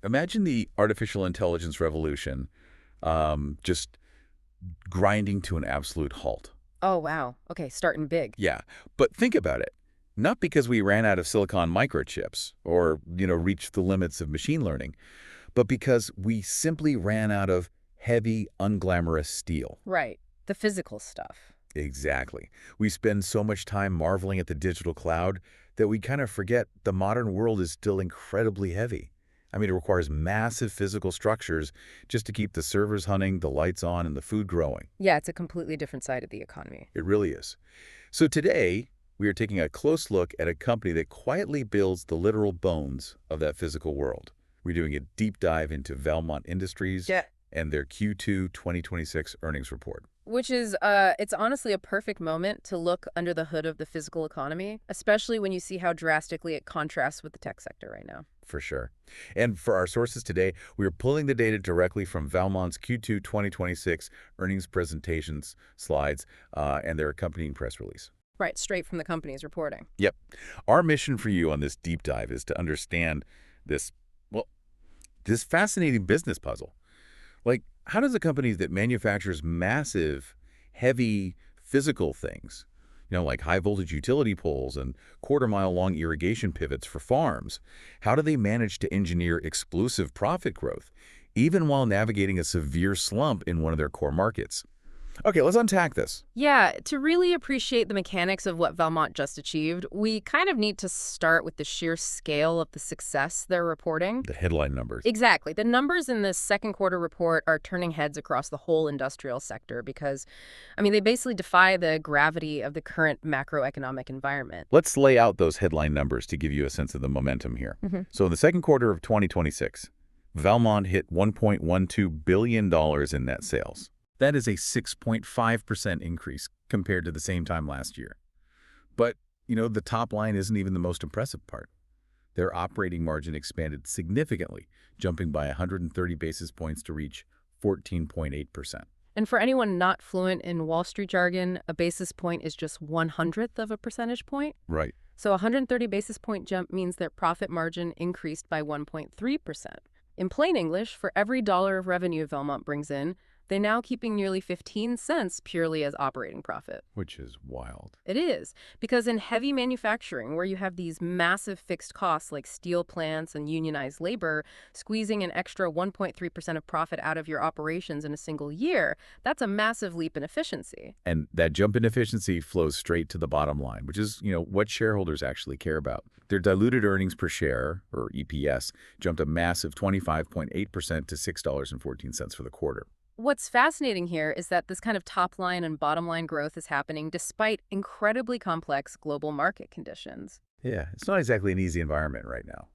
Imagine the artificial intelligence revolution just grinding to an absolute halt. Oh, wow. Okay, starting big. Yeah, but think about it. Not because we ran out of silicon microchips or, reached the limits of machine learning, but because we simply ran out of heavy, unglamorous steel. Right. The physical stuff. Exactly. We spend so much time marveling at the digital cloud that we kind of forget the modern world is still incredibly heavy. I mean, it requires massive physical structures just to keep the servers hunting, the lights on, and the food growing. Yeah, it's a completely different side of the economy. It really is. So today, we are taking a close look at a company that quietly builds the literal bones of that physical world. We're doing a deep dive into Valmont Industries Yeah. and their Q2 2026 earnings report. Which is, it's honestly a perfect moment to look under the hood of the physical economy, especially when you see how drastically it contrasts with the tech sector right now. For sure. And for our sources today, we are pulling the data directly from Valmont's Q2 2026 earnings presentations slides and their accompanying press release. Right, straight from the company's reporting. Yep. Our mission for you on this deep dive is to understand this, well, this fascinating business puzzle. Like, how does a company that manufactures massive, heavy, physical things, like high-voltage utility poles and quarter-mile-long irrigation pivots for farms, how do they manage to engineer explosive profit growth, even while navigating a severe slump in one of their core markets? Okay, let's unpack this. Yeah, to really appreciate the mechanics of what Valmont just achieved, we kind of need to start with the sheer scale of the success they're reporting. The headline numbers. Exactly. The numbers in this second quarter report are turning heads across the whole industrial sector because, they basically defy the gravity of the current macroeconomic environment. Let's lay out those headline numbers to give you a sense of the momentum here. So in the second quarter of 2026, Valmont hit $1.12 billion in net sales. That is a 6.5% increase compared to the same time last year. But, the top line isn't even the most impressive part. Their operating margin expanded significantly, jumping by 130 basis points to reach 14.8%. And for anyone not fluent in Wall Street jargon, a basis point is just 1/100th of a percentage point. Right. So a 130 basis point jump means their profit margin increased by 1.3%. In plain English, for every dollar of revenue Valmont brings in, they're now keeping nearly 15 cents purely as operating profit. Which is wild. It is, because in heavy manufacturing, where you have these massive fixed costs like steel plants and unionized labor, squeezing an extra 1.3% of profit out of your operations in a single year, that's a massive leap in efficiency. And that jump in efficiency flows straight to the bottom line, which is, what shareholders actually care about. Their diluted earnings per share, or EPS, jumped a massive 25.8% to $6.14 for the quarter. What's fascinating here is that this kind of top-line and bottom-line growth is happening despite incredibly complex global market conditions. Yeah, it's not exactly an easy environment right now.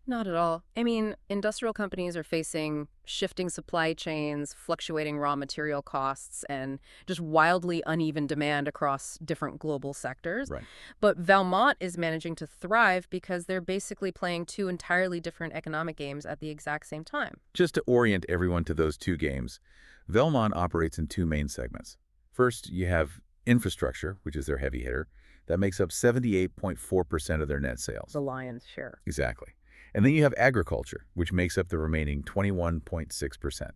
Not at all. Industrial companies are facing shifting supply chains, fluctuating raw material costs, and just wildly uneven demand across different global sectors. Right. But Valmont is managing to thrive because they're basically playing two entirely different economic games at the exact same time. Just to orient everyone to those two games, Valmont operates in two main segments. First, you have infrastructure, which is their heavy hitter. That makes up 78.4% of their net sales. The lion's share. Exactly. And then you have agriculture, which makes up the remaining 21.6%.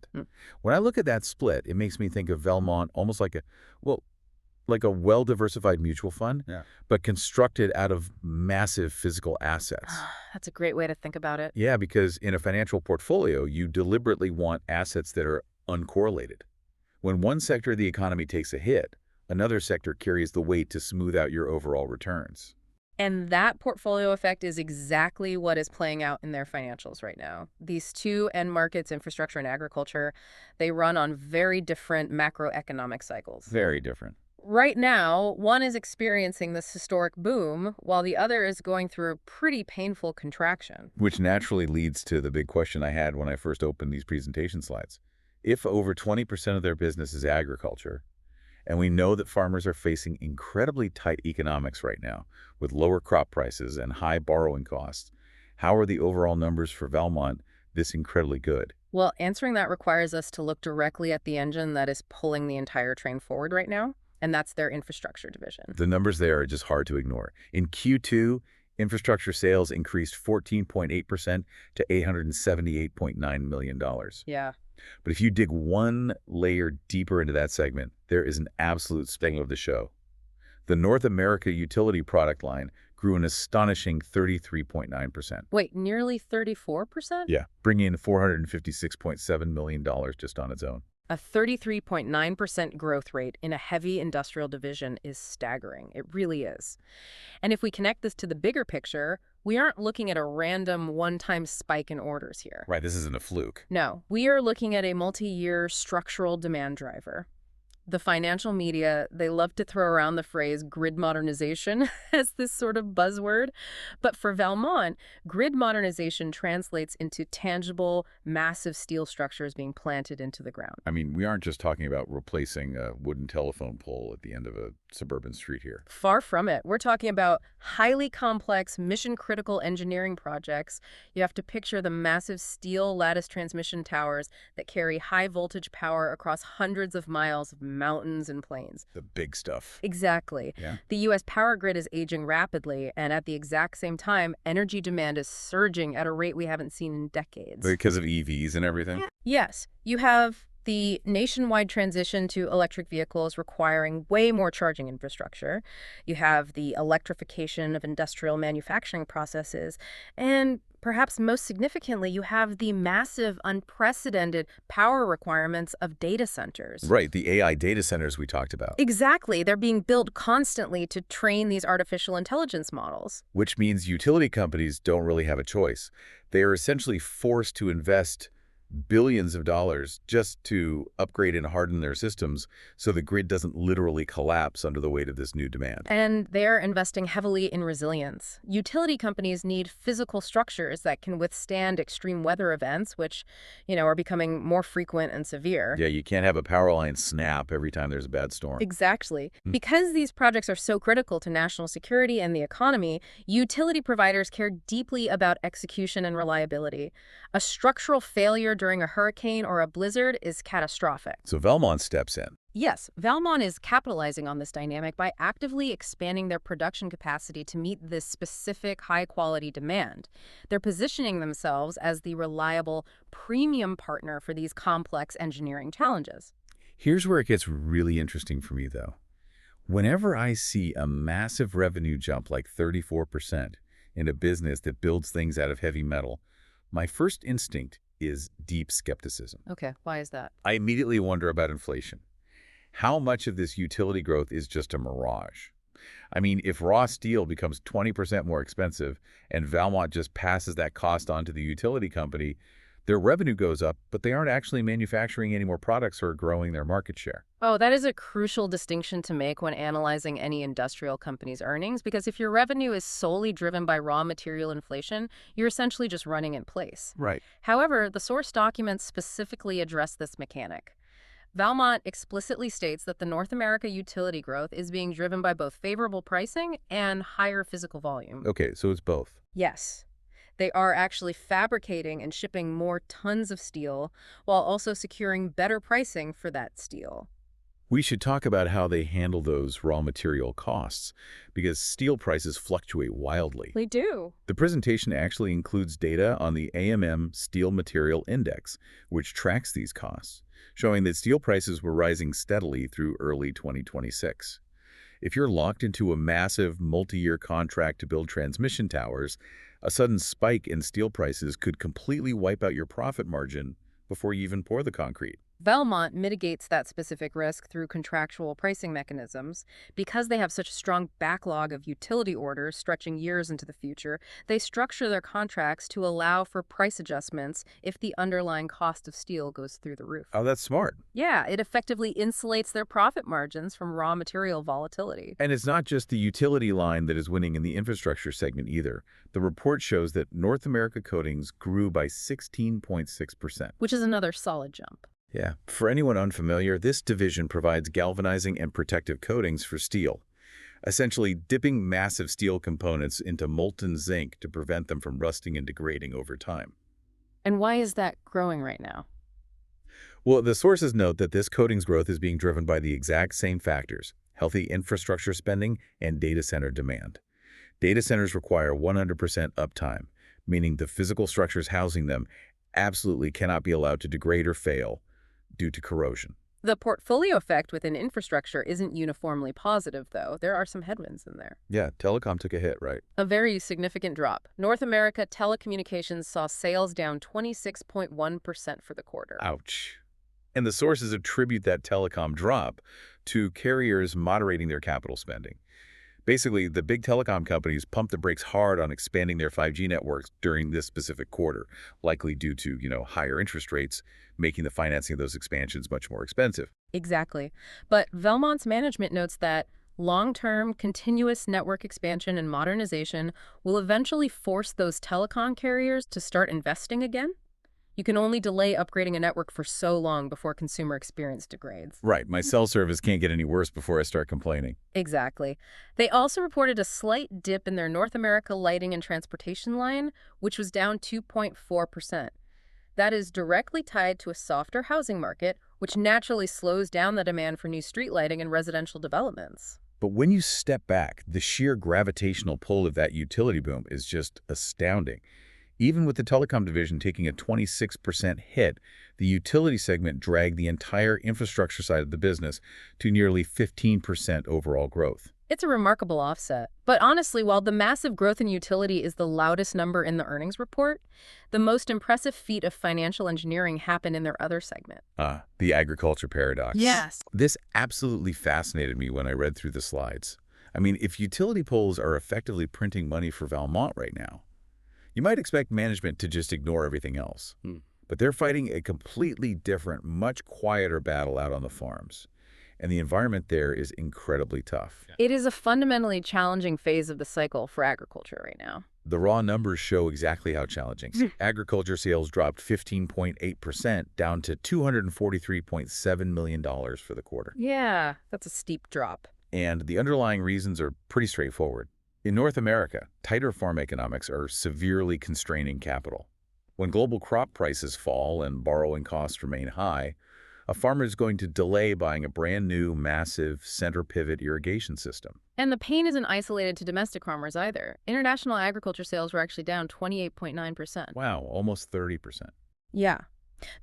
When I look at that split, it makes me think of Valmont almost like a well-diversified mutual fund, but constructed out of massive physical assets. That's a great way to think about it. Yeah, because in a financial portfolio, you deliberately want assets that are uncorrelated. When one sector of the economy takes a hit, another sector carries the weight to smooth out your overall returns. And that portfolio effect is exactly what is playing out in their financials right now. These two end markets, infrastructure and agriculture, they run on very different macroeconomic cycles. Very different. Right now, one is experiencing this historic boom, while the other is going through a pretty painful contraction. Which naturally leads to the big question I had when I first opened these presentation slides. If over 20% of their business is agriculture, and we know that farmers are facing incredibly tight economics right now, with lower crop prices and high borrowing costs, how are the overall numbers for Valmont this incredibly good? Well, answering that requires us to look directly at the engine that is pulling the entire train forward right now, and that's their infrastructure division. The numbers there are just hard to ignore. In Q2, Infrastructure sales increased 14.8% to $878.9 million. Yeah. But if you dig one layer deeper into that segment, there is an absolute sting of the show. The North America utility product line grew an astonishing 33.9%. Wait, nearly 34%? Yeah, bringing in $456.7 million just on its own. A 33.9% growth rate in a heavy industrial division is staggering. It really is. And if we connect this to the bigger picture, we aren't looking at a random one-time spike in orders here. Right, this isn't a fluke. No, we are looking at a multi-year structural demand driver. The financial media, they love to throw around the phrase grid modernization as this sort of buzzword. But for Valmont, grid modernization translates into tangible, massive steel structures being planted into the ground. I mean, we aren't just talking about replacing a wooden telephone pole at the end of a suburban street here. Far from it. We're talking about highly complex, mission-critical engineering projects. You have to picture the massive steel lattice transmission towers that carry high-voltage power across hundreds of miles of mountains and plains. The big stuff. Exactly. Yeah. The U.S. power grid is aging rapidly, and at the exact same time, energy demand is surging at a rate we haven't seen in decades. Because of EVs and everything? Yes. You have the nationwide transition to electric vehicles requiring way more charging infrastructure. You have the electrification of industrial manufacturing processes. And perhaps most significantly, you have the massive, unprecedented power requirements of data centers. Right, the AI data centers we talked about. Exactly. They're being built constantly to train these artificial intelligence models. Which means utility companies don't really have a choice. They are essentially forced to invest billions of dollars just to upgrade and harden their systems so the grid doesn't literally collapse under the weight of this new demand. And they're investing heavily in resilience. Utility companies need physical structures that can withstand extreme weather events, which, are becoming more frequent and severe. Yeah, you can't have a power line snap every time there's a bad storm. Exactly. Because these projects are so critical to national security and the economy, utility providers care deeply about execution and reliability. A structural failure during a hurricane or a blizzard is catastrophic. So Valmont steps in. Yes, Valmont is capitalizing on this dynamic by actively expanding their production capacity to meet this specific high-quality demand. They're positioning themselves as the reliable, premium partner for these complex engineering challenges. Here's where it gets really interesting for me, though. Whenever I see a massive revenue jump like 34% in a business that builds things out of heavy metal, my first instinct is deep skepticism. Okay, why is that? I immediately wonder about inflation. How much of this utility growth is just a mirage? I mean, if raw steel becomes 20% more expensive and Valmont just passes that cost on to the utility company, their revenue goes up, but they aren't actually manufacturing any more products or growing their market share. Oh, that is a crucial distinction to make when analyzing any industrial company's earnings, because if your revenue is solely driven by raw material inflation, you're essentially just running in place. Right. However, the source documents specifically address this mechanic. Valmont explicitly states that the North America utility growth is being driven by both favorable pricing and higher physical volume. Okay, so it's both. Yes. They are actually fabricating and shipping more tons of steel while also securing better pricing for that steel. We should talk about how they handle those raw material costs, because steel prices fluctuate wildly. They do. The presentation actually includes data on the AMM Steel Material Index, which tracks these costs, showing that steel prices were rising steadily through early 2026. If you're locked into a massive multi-year contract to build transmission towers, a sudden spike in steel prices could completely wipe out your profit margin before you even pour the concrete. Valmont mitigates that specific risk through contractual pricing mechanisms. Because they have such a strong backlog of utility orders stretching years into the future, they structure their contracts to allow for price adjustments if the underlying cost of steel goes through the roof. Oh, that's smart. Yeah, it effectively insulates their profit margins from raw material volatility. And it's not just the utility line that is winning in the infrastructure segment either. The report shows that North America coatings grew by 16.6%. Which is another solid jump. Yeah. For anyone unfamiliar, this division provides galvanizing and protective coatings for steel, essentially dipping massive steel components into molten zinc to prevent them from rusting and degrading over time. And why is that growing right now? Well, the sources note that this coatings growth is being driven by the exact same factors: healthy infrastructure spending and data center demand. Data centers require 100% uptime, meaning the physical structures housing them absolutely cannot be allowed to degrade or fail due to corrosion. The portfolio effect within infrastructure isn't uniformly positive, though. There are some headwinds in there. Yeah, telecom took a hit, right? A very significant drop. North America telecommunications saw sales down 26.1% for the quarter. Ouch. And the sources attribute that telecom drop to carriers moderating their capital spending. Basically, the big telecom companies pumped the brakes hard on expanding their 5G networks during this specific quarter, likely due to, higher interest rates, making the financing of those expansions much more expensive. Exactly. But Valmont's management notes that long-term, continuous network expansion and modernization will eventually force those telecom carriers to start investing again. You can only delay upgrading a network for so long before consumer experience degrades. Right, my cell service can't get any worse before I start complaining. Exactly. They also reported a slight dip in their North America lighting and transportation line, which was down 2.4%. That is directly tied to a softer housing market, which naturally slows down the demand for new street lighting and residential developments. But when you step back, the sheer gravitational pull of that utility boom is just astounding. Even with the telecom division taking a 26% hit, the utility segment dragged the entire infrastructure side of the business to nearly 15% overall growth. It's a remarkable offset. But honestly, while the massive growth in utility is the loudest number in the earnings report, the most impressive feat of financial engineering happened in their other segment. The agriculture paradox. Yes. This absolutely fascinated me when I read through the slides. I mean, if utility poles are effectively printing money for Valmont right now, you might expect management to just ignore everything else. But they're fighting a completely different, much quieter battle out on the farms. And the environment there is incredibly tough. It is a fundamentally challenging phase of the cycle for agriculture right now. The raw numbers show exactly how challenging. Agriculture sales dropped 15.8%, down to $243.7 million for the quarter. Yeah, that's a steep drop. And the underlying reasons are pretty straightforward. In North America, tighter farm economics are severely constraining capital. When global crop prices fall and borrowing costs remain high, a farmer is going to delay buying a brand new, massive, center pivot irrigation system. And the pain isn't isolated to domestic farmers either. International agriculture sales were actually down 28.9%. Wow, almost 30%. Yeah.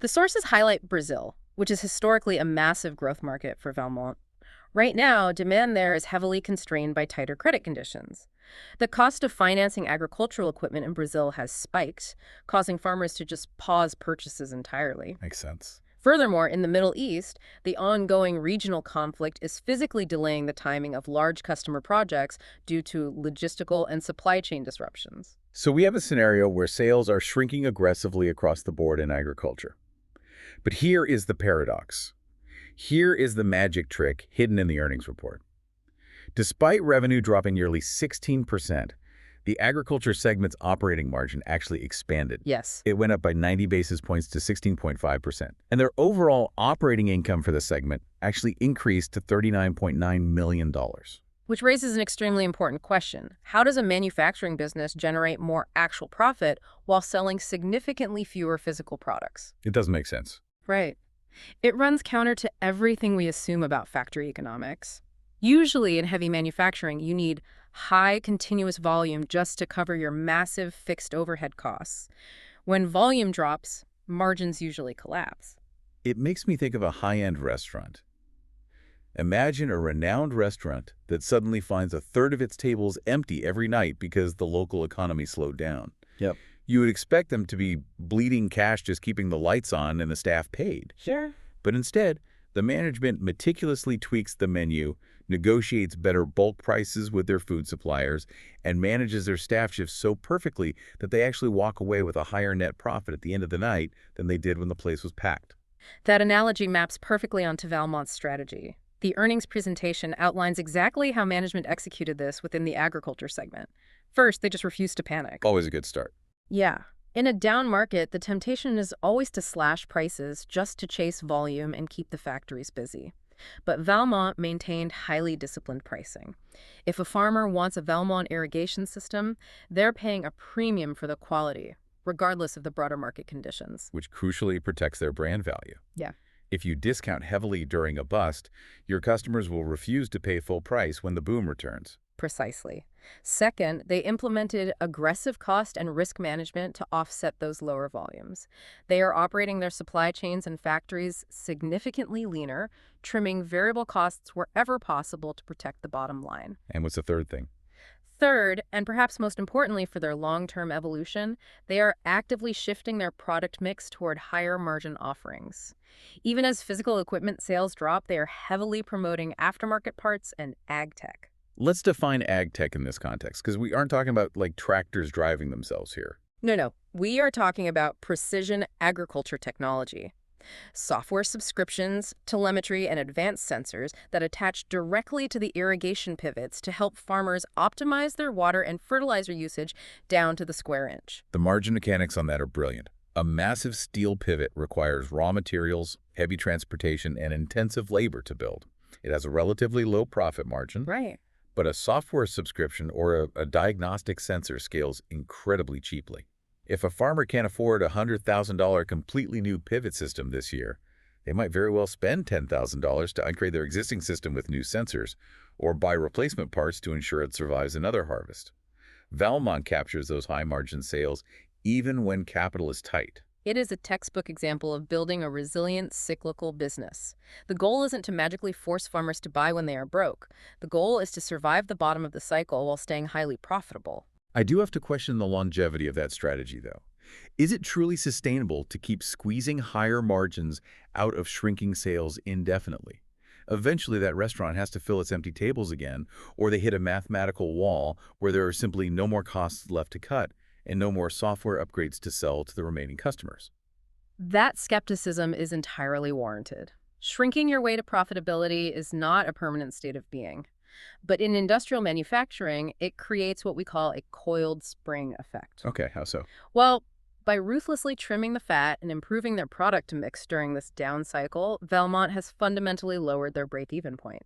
The sources highlight Brazil, which is historically a massive growth market for Valmont. Right now, demand there is heavily constrained by tighter credit conditions. The cost of financing agricultural equipment in Brazil has spiked, causing farmers to just pause purchases entirely. Makes sense. Furthermore, in the Middle East, the ongoing regional conflict is physically delaying the timing of large customer projects due to logistical and supply chain disruptions. So we have a scenario where sales are shrinking aggressively across the board in agriculture. But here is the paradox. Here is the magic trick hidden in the earnings report. Despite revenue dropping nearly 16%, the agriculture segment's operating margin actually expanded. Yes. It went up by 90 basis points to 16.5%. And their overall operating income for the segment actually increased to $39.9 million. Which raises an extremely important question. How does a manufacturing business generate more actual profit while selling significantly fewer physical products? It doesn't make sense. Right. It runs counter to everything we assume about factory economics. Usually in heavy manufacturing, you need high continuous volume just to cover your massive fixed overhead costs. When volume drops, margins usually collapse. It makes me think of a high-end restaurant. Imagine a renowned restaurant that suddenly finds a third of its tables empty every night because the local economy slowed down. Yep. You would expect them to be bleeding cash just keeping the lights on and the staff paid. Sure. But instead, the management meticulously tweaks the menu, negotiates better bulk prices with their food suppliers, and manages their staff shifts so perfectly that they actually walk away with a higher net profit at the end of the night than they did when the place was packed. That analogy maps perfectly onto Valmont's strategy. The earnings presentation outlines exactly how management executed this within the agriculture segment. First, they just refused to panic. Always a good start. Yeah. In a down market, the temptation is always to slash prices just to chase volume and keep the factories busy. But Valmont maintained highly disciplined pricing. If a farmer wants a Valmont irrigation system, they're paying a premium for the quality, regardless of the broader market conditions. Which crucially protects their brand value. Yeah. If you discount heavily during a bust, your customers will refuse to pay full price when the boom returns. Precisely. Second, they implemented aggressive cost and risk management to offset those lower volumes. They are operating their supply chains and factories significantly leaner, trimming variable costs wherever possible to protect the bottom line. And what's the third thing? Third, and perhaps most importantly for their long-term evolution, they are actively shifting their product mix toward higher margin offerings. Even as physical equipment sales drop, they are heavily promoting aftermarket parts and ag tech. Let's define ag tech in this context, because we aren't talking about like tractors driving themselves here. No. We are talking about precision agriculture technology. Software subscriptions, telemetry, and advanced sensors that attach directly to the irrigation pivots to help farmers optimize their water and fertilizer usage down to the square inch. The margin mechanics on that are brilliant. A massive steel pivot requires raw materials, heavy transportation, and intensive labor to build. It has a relatively low profit margin, Right. but a software subscription or a diagnostic sensor scales incredibly cheaply. If a farmer can't afford a $100,000 completely new pivot system this year, they might very well spend $10,000 to upgrade their existing system with new sensors or buy replacement parts to ensure it survives another harvest. Valmont captures those high-margin sales even when capital is tight. It is a textbook example of building a resilient, cyclical business. The goal isn't to magically force farmers to buy when they are broke. The goal is to survive the bottom of the cycle while staying highly profitable. I do have to question the longevity of that strategy, though. Is it truly sustainable to keep squeezing higher margins out of shrinking sales indefinitely? Eventually, that restaurant has to fill its empty tables again, or they hit a mathematical wall where there are simply no more costs left to cut and no more software upgrades to sell to the remaining customers. That skepticism is entirely warranted. Shrinking your way to profitability is not a permanent state of being. But in industrial manufacturing, it creates what we call a coiled spring effect. Okay, how so? Well, by ruthlessly trimming the fat and improving their product mix during this down cycle, Valmont has fundamentally lowered their break-even point.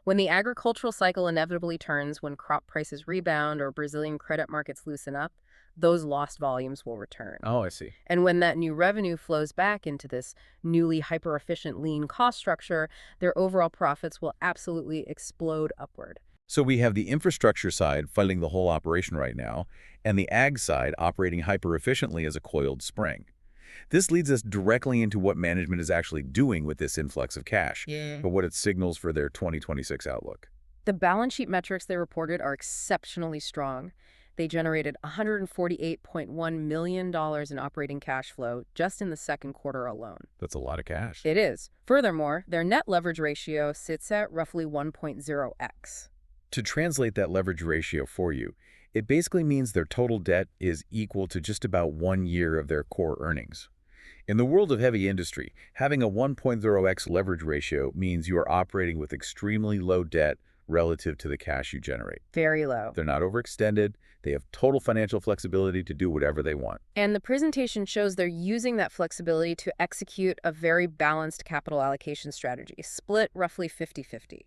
When the agricultural cycle inevitably turns when crop prices rebound or Brazilian credit markets loosen up, those lost volumes will return. Oh, I see. And when that new revenue flows back into this newly hyper-efficient lean cost structure, their overall profits will absolutely explode upward. So we have the infrastructure side funding the whole operation right now, and the ag side operating hyper-efficiently as a coiled spring. This leads us directly into what management is actually doing with this influx of cash, but what it signals for their 2026 outlook. The balance sheet metrics they reported are exceptionally strong. They generated $148.1 million in operating cash flow just in the second quarter alone. That's a lot of cash. It is. Furthermore, their net leverage ratio sits at roughly 1.0x. To translate that leverage ratio for you, it basically means their total debt is equal to just about 1 year of their core earnings. In the world of heavy industry, having a 1.0x leverage ratio means you are operating with extremely low debt relative to the cash you generate. Very low. They're not overextended. They have total financial flexibility to do whatever they want. And the presentation shows they're using that flexibility to execute a very balanced capital allocation strategy, split roughly 50-50.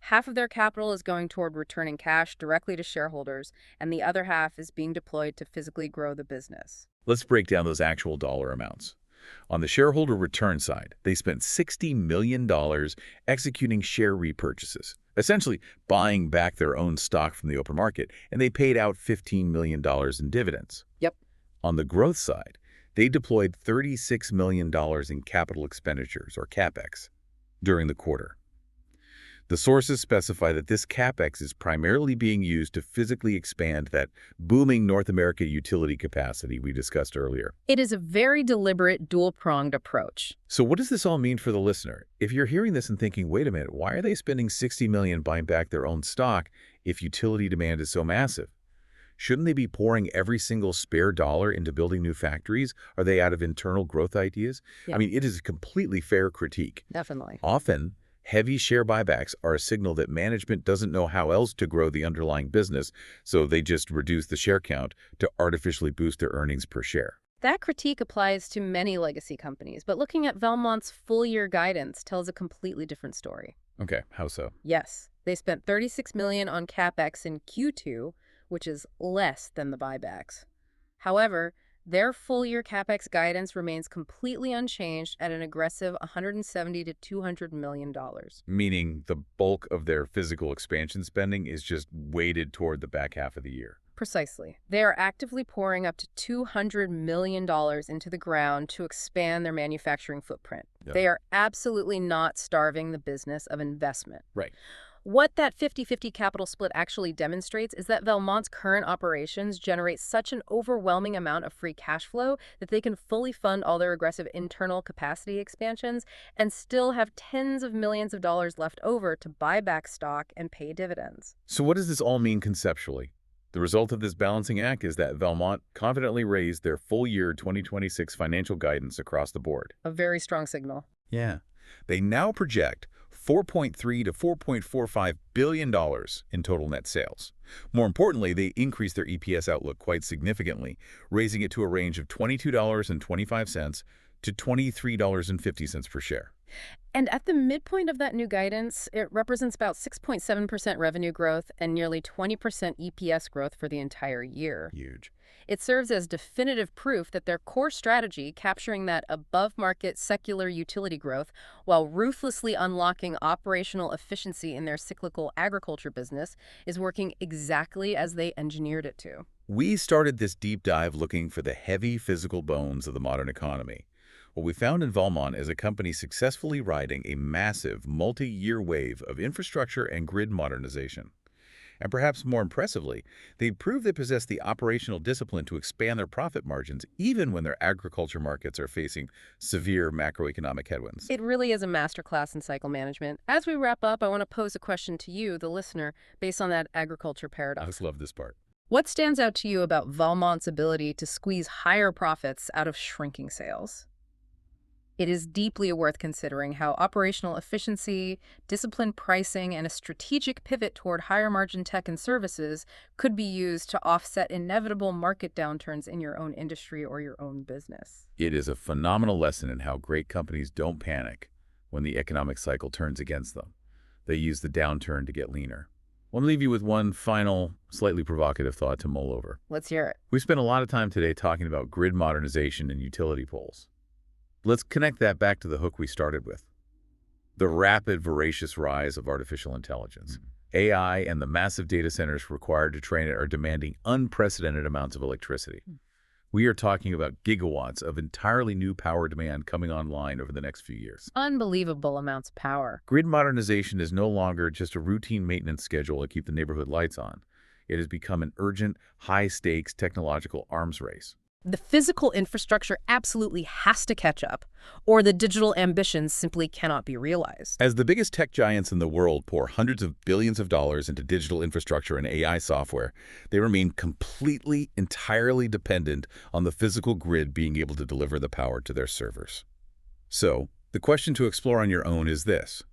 Half of their capital is going toward returning cash directly to shareholders, and the other half is being deployed to physically grow the business. Let's break down those actual dollar amounts. On the shareholder return side, they spent $60 million executing share repurchases, essentially buying back their own stock from the open market, and they paid out $15 million in dividends. Yep. On the growth side, they deployed $36 million in capital expenditures, or CapEx, during the quarter. The sources specify that this CapEx is primarily being used to physically expand that booming North America utility capacity we discussed earlier. It is a very deliberate, dual-pronged approach. So what does this all mean for the listener? If you're hearing this and thinking, wait a minute, why are they spending $60 million buying back their own stock if utility demand is so massive? Shouldn't they be pouring every single spare dollar into building new factories? Are they out of internal growth ideas? Yeah. I mean, it is a completely fair critique. Definitely. Often, heavy share buybacks are a signal that management doesn't know how else to grow the underlying business, so they just reduce the share count to artificially boost their earnings per share. That critique applies to many legacy companies, but looking at Valmont's full-year guidance tells a completely different story. Okay, how so? Yes, they spent $36 million on CapEx in Q2, which is less than the buybacks. However, Their full-year CapEx guidance remains completely unchanged at an aggressive $170 to $200 million. Meaning the bulk of their physical expansion spending is just weighted toward the back half of the year. Precisely. They are actively pouring up to $200 million into the ground to expand their manufacturing footprint. Yeah. They are absolutely not starving the business of investment. Right. What that 50-50 capital split actually demonstrates is that Valmont's current operations generate such an overwhelming amount of free cash flow that they can fully fund all their aggressive internal capacity expansions and still have tens of millions of dollars left over to buy back stock and pay dividends. So what does this all mean conceptually? The result of this balancing act is that Valmont confidently raised their full-year 2026 financial guidance across the board. A very strong signal. Yeah. They now project $4.3 to $4.45 billion in total net sales. More importantly, they increased their EPS outlook quite significantly, raising it to a range of $22.25 to $23.50 per share. And at the midpoint of that new guidance, it represents about 6.7% revenue growth and nearly 20% EPS growth for the entire year. Huge. It serves as definitive proof that their core strategy, capturing that above-market secular utility growth while ruthlessly unlocking operational efficiency in their cyclical agriculture business, is working exactly as they engineered it to. We started this deep dive looking for the heavy physical bones of the modern economy. What we found in Valmont is a company successfully riding a massive, multi-year wave of infrastructure and grid modernization. And perhaps more impressively, they proved they possess the operational discipline to expand their profit margins even when their agriculture markets are facing severe macroeconomic headwinds. It really is a masterclass in cycle management. As we wrap up, I want to pose a question to you, the listener, based on that agriculture I paradox. just love this part. What stands out to you about Valmont's ability to squeeze higher profits out of shrinking sales? It is deeply worth considering how operational efficiency, disciplined pricing, and a strategic pivot toward higher margin tech and services could be used to offset inevitable market downturns in your own industry or your own business. It is a phenomenal lesson in how great companies don't panic when the economic cycle turns against them. They use the downturn to get leaner. I want to leave you with one final, slightly provocative thought to mull over. Let's hear it. We spent a lot of time today talking about grid modernization and utility poles. Let's connect that back to the hook we started with. The rapid, voracious rise of artificial intelligence. AI and the massive data centers required to train it are demanding unprecedented amounts of electricity. We are talking about gigawatts of entirely new power demand coming online over the next few years. Unbelievable amounts of power. Grid modernization is no longer just a routine maintenance schedule to keep the neighborhood lights on. It has become an urgent, high-stakes technological arms race. The physical infrastructure absolutely has to catch up, or the digital ambitions simply cannot be realized. As the biggest tech giants in the world pour hundreds of billions of dollars into digital infrastructure and AI software, they remain completely, entirely dependent on the physical grid being able to deliver the power to their servers. So, the question to explore on your own is this.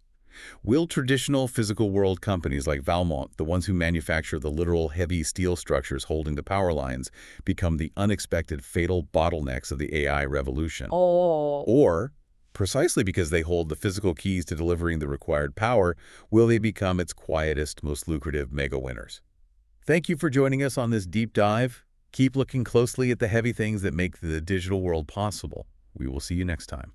Will traditional physical world companies like Valmont, the ones who manufacture the literal heavy steel structures holding the power lines, become the unexpected fatal bottlenecks of the AI revolution? Or, precisely because they hold the physical keys to delivering the required power, will they become its quietest, most lucrative mega winners? Thank you for joining us on this deep dive. Keep looking closely at the heavy things that make the digital world possible. We will see you next time.